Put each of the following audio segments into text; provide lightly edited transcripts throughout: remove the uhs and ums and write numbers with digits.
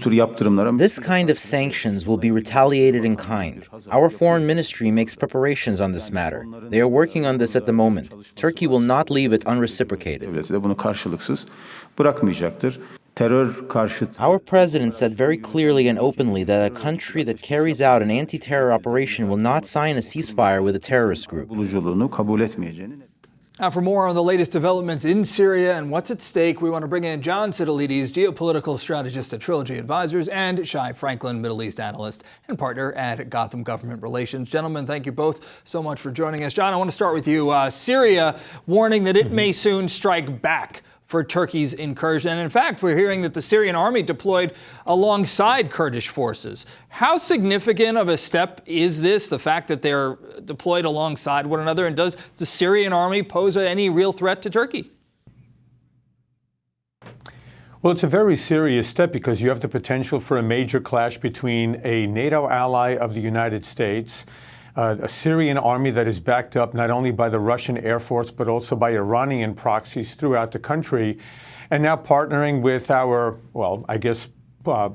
This kind of sanctions will be retaliated in kind. Our foreign ministry makes preparations on this matter. They are working on this at the moment. Turkey will not leave it unreciprocated. Our president said very clearly and openly that a country that carries out an anti-terror operation will not sign a ceasefire with a terrorist group. Now, for more on the latest developments in Syria and what's at stake, we want to bring in John Sitilides, geopolitical strategist at Trilogy Advisors, and Shai Franklin, Middle East analyst and partner at Gotham Government Relations. Gentlemen, thank you both so much for joining us. John, I want to start with you. Syria warning that it may soon strike back for Turkey's incursion. And in fact, we're hearing that the Syrian army deployed alongside Kurdish forces. How significant of a step is this, the fact that they're deployed alongside one another? And does the Syrian army pose any real threat to Turkey? Well, it's a very serious step because you have the potential for a major clash between a NATO ally of the United States, a Syrian army that is backed up not only by the Russian Air Force, but also by Iranian proxies throughout the country, and now partnering with our, well, I guess,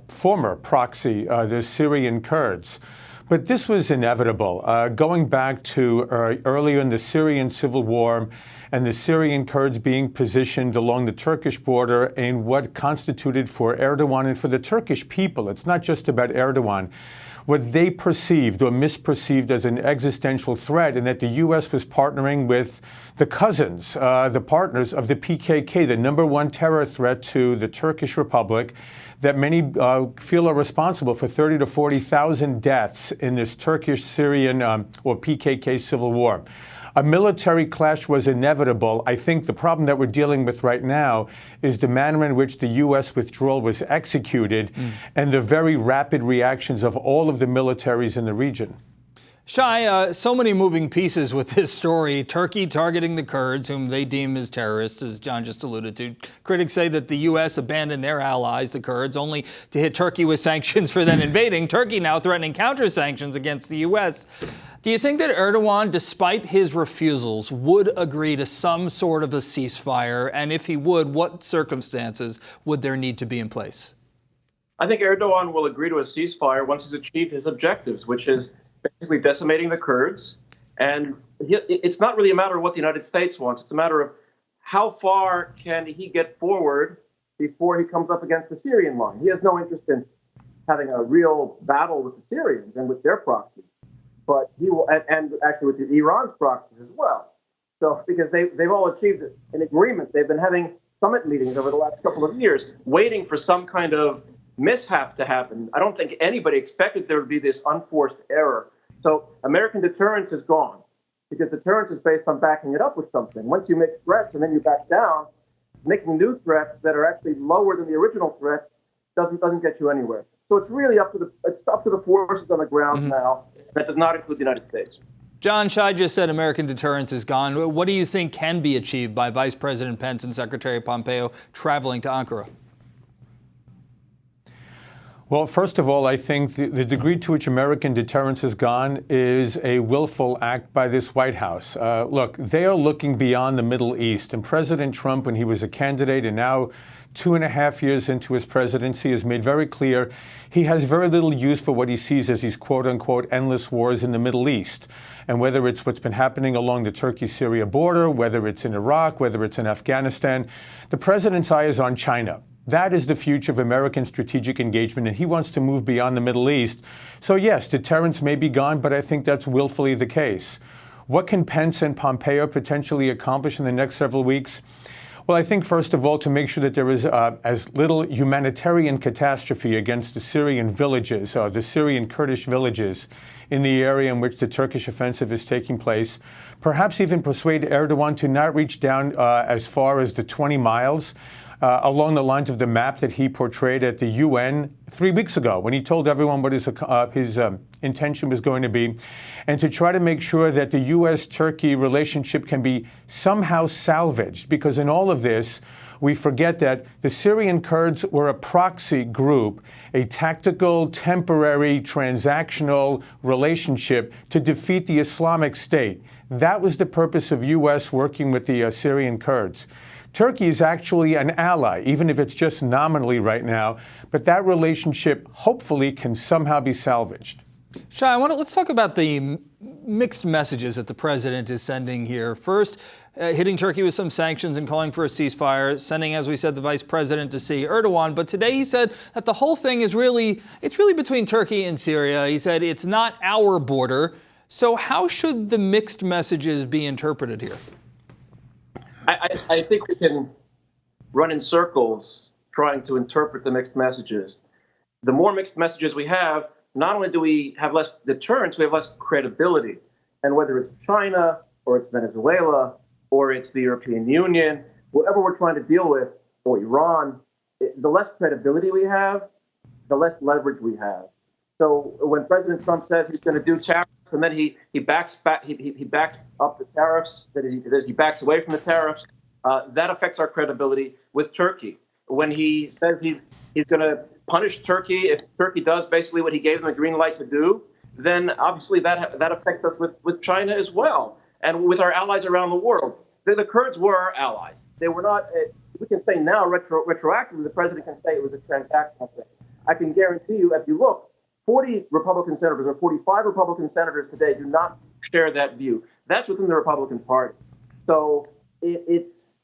former proxy, the Syrian Kurds. But this was inevitable. Going back to earlier in the Syrian civil war and the Syrian Kurds being positioned along the Turkish border in what constituted for Erdogan and for the Turkish people. It's not just about Erdogan. What they perceived or misperceived as an existential threat, and that the U.S. was partnering with the cousins, the partners of the PKK, the number one terror threat to the Turkish Republic, that many feel are responsible for 30 to 40,000 deaths in this Turkish-Syrian or PKK civil war. A military clash was inevitable. I think the problem that we're dealing with right now is the manner in which the U.S. withdrawal was executed and the very rapid reactions of all of the militaries in the region. Shai, so many moving pieces with this story. Turkey targeting the Kurds, whom they deem as terrorists, as John just alluded to. Critics say that the U.S. abandoned their allies, the Kurds, only to hit Turkey with sanctions for then invading. Turkey now threatening counter-sanctions against the U.S. Do you think that Erdogan, despite his refusals, would agree to some sort of a ceasefire? And if he would, what circumstances would there need to be in place? I think Erdogan will agree to a ceasefire once he's achieved his objectives, which is basically decimating the Kurds. And it's not really a matter of what the United States wants. It's a matter of how far can he get forward before he comes up against the Syrian line. He has no interest in having a real battle with the Syrians and with their proxies. But he will, and actually with Iran's proxies as well. So because they've all achieved an agreement. They've been having summit meetings over the last couple of years, waiting for some kind of mishap to happen. I don't think anybody expected there would be this unforced error. So American deterrence is gone because deterrence is based on backing it up with something. Once you make threats and then you back down, making new threats that are actually lower than the original threats doesn't get you anywhere. So it's really up to the forces on the ground now. That does not include the United States. John, Shai just said American deterrence is gone. What do you think can be achieved by Vice President Pence and Secretary Pompeo traveling to Ankara? Well, first of all, I think the degree to which American deterrence is gone is a willful act by this White House. Look, they are looking beyond the Middle East. And President Trump, when he was a candidate and now 2.5 years into his presidency, has made very clear he has very little use for what he sees as these quote-unquote endless wars in the Middle East. And whether it's what's been happening along the Turkey-Syria border, whether it's in Iraq, whether it's in Afghanistan, the president's eye is on China. That is the future of American strategic engagement, and he wants to move beyond the Middle East. So yes, deterrence may be gone, but I think that's willfully the case. What can Pence and Pompeo potentially accomplish in the next several weeks? Well, I think, first of all, to make sure that there is as little humanitarian catastrophe against the Syrian villages, the Syrian Kurdish villages in the area in which the Turkish offensive is taking place. Perhaps even persuade Erdogan to not reach down as far as the 20 miles along the lines of the map that he portrayed at the UN 3 weeks ago when he told everyone what his intention was going to be, and to try to make sure that the U.S.-Turkey relationship can be somehow salvaged. Because in all of this, we forget that the Syrian Kurds were a proxy group, a tactical, temporary, transactional relationship to defeat the Islamic State. That was the purpose of U.S. working with the Syrian Kurds. Turkey is actually an ally, even if it's just nominally right now. But that relationship hopefully can somehow be salvaged. Shai, let's talk about the mixed messages that the president is sending here. First, hitting Turkey with some sanctions and calling for a ceasefire, sending, as we said, the vice president to see Erdogan. But today he said that the whole thing is really between Turkey and Syria. He said it's not our border. So how should the mixed messages be interpreted here? I think we can run in circles trying to interpret the mixed messages. The more mixed messages we have, not only do we have less deterrence, we have less credibility. And whether it's China or it's Venezuela or it's the European Union, whatever we're trying to deal with, or Iran, the less credibility we have, the less leverage we have. So when President Trump says he's going to do tariffs and then he backs up the tariffs, that he backs away from the tariffs, that affects our credibility with Turkey. When he says he's going to punish Turkey if Turkey does basically what he gave them the green light to do, then obviously that affects us with China as well and with our allies around the world. The Kurds were our allies. They were not. We can say now retroactively, the president can say it was a transactional thing. I can guarantee you, if you look, 40 Republican senators or 45 Republican senators today do not share that view. That's within the Republican Party. So it's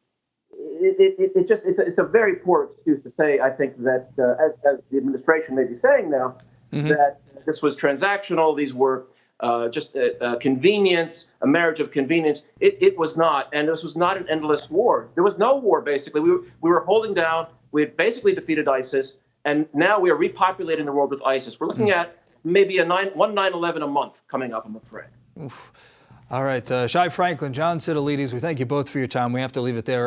a very poor excuse to say, I think, that as the administration may be saying now, that this was transactional. These were just convenience, a marriage of convenience. It was not. And this was not an endless war. There was no war, basically. We were holding down. We had basically defeated ISIS. And now we are repopulating the world with ISIS. We're looking at maybe one 9/11 a month coming up, I'm afraid. Oof. All right. Shai Franklin, John Sitilides, we thank you both for your time. We have to leave it there.